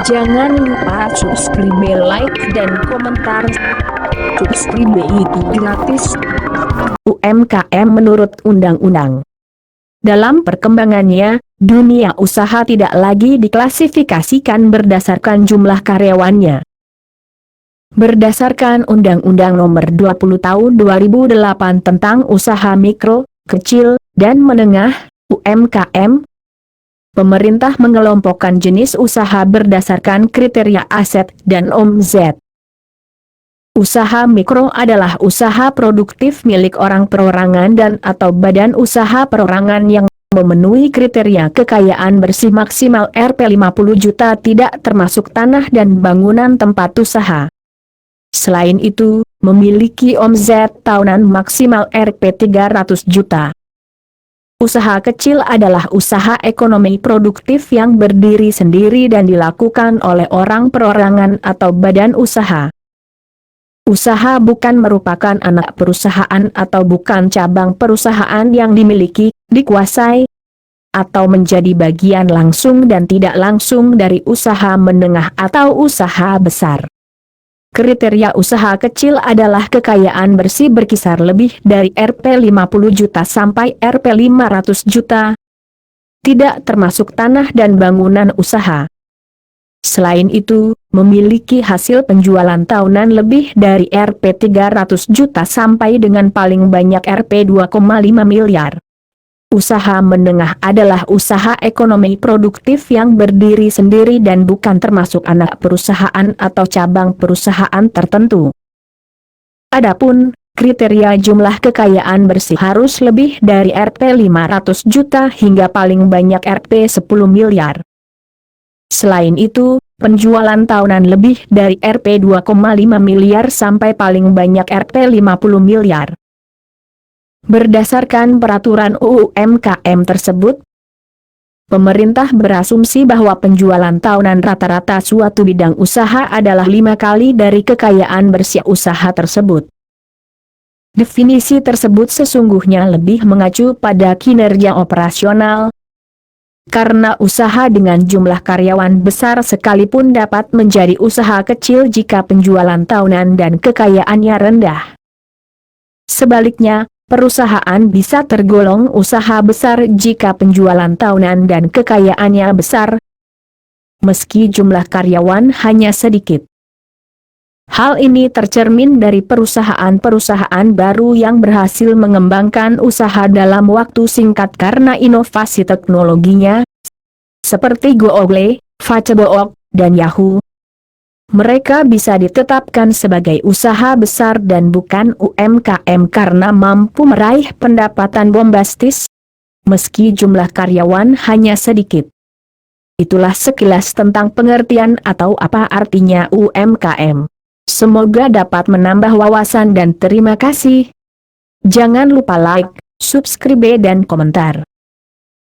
Jangan lupa subscribe, like, dan komentar. Subscribe itu gratis. UMKM menurut undang-undang. Dalam perkembangannya, dunia usaha tidak lagi diklasifikasikan berdasarkan jumlah karyawannya. Berdasarkan Undang-Undang Nomor 20 Tahun 2008 tentang Usaha Mikro, Kecil, dan Menengah (UMKM), pemerintah mengelompokkan jenis usaha berdasarkan kriteria aset dan omzet. Usaha mikro adalah usaha produktif milik orang perorangan dan atau badan usaha perorangan yang memenuhi kriteria kekayaan bersih maksimal Rp 50 juta tidak termasuk tanah dan bangunan tempat usaha. Selain itu, memiliki omzet tahunan maksimal Rp 300 juta. Usaha kecil adalah usaha ekonomi produktif yang berdiri sendiri dan dilakukan oleh orang perorangan atau badan usaha. Usaha bukan merupakan anak perusahaan atau bukan cabang perusahaan yang dimiliki, dikuasai, atau menjadi bagian langsung dan tidak langsung dari usaha menengah atau usaha besar. Kriteria usaha kecil adalah kekayaan bersih berkisar lebih dari Rp 50 juta sampai Rp 500 juta. Tidak termasuk tanah dan bangunan usaha. Selain itu, memiliki hasil penjualan tahunan lebih dari Rp 300 juta sampai dengan paling banyak Rp 2,5 miliar. Usaha menengah adalah usaha ekonomi produktif yang berdiri sendiri dan bukan termasuk anak perusahaan atau cabang perusahaan tertentu. Adapun kriteria jumlah kekayaan bersih harus lebih dari Rp 500 juta hingga paling banyak Rp 10 miliar. Selain itu, penjualan tahunan lebih dari Rp 2,5 miliar sampai paling banyak Rp 50 miliar. Berdasarkan peraturan UMKM tersebut, pemerintah berasumsi bahwa penjualan tahunan rata-rata suatu bidang usaha adalah 5 kali dari kekayaan bersih usaha tersebut. Definisi tersebut sesungguhnya lebih mengacu pada kinerja operasional, karena usaha dengan jumlah karyawan besar sekalipun dapat menjadi usaha kecil jika penjualan tahunan dan kekayaannya rendah. Sebaliknya, perusahaan bisa tergolong usaha besar jika penjualan tahunan dan kekayaannya besar, meski jumlah karyawan hanya sedikit. Hal ini tercermin dari perusahaan-perusahaan baru yang berhasil mengembangkan usaha dalam waktu singkat karena inovasi teknologinya, seperti Google, Facebook, dan Yahoo. Mereka bisa ditetapkan sebagai usaha besar dan bukan UMKM karena mampu meraih pendapatan bombastis, meski jumlah karyawan hanya sedikit. Itulah sekilas tentang pengertian atau apa artinya UMKM. Semoga dapat menambah wawasan dan terima kasih. Jangan lupa like, subscribe dan komentar.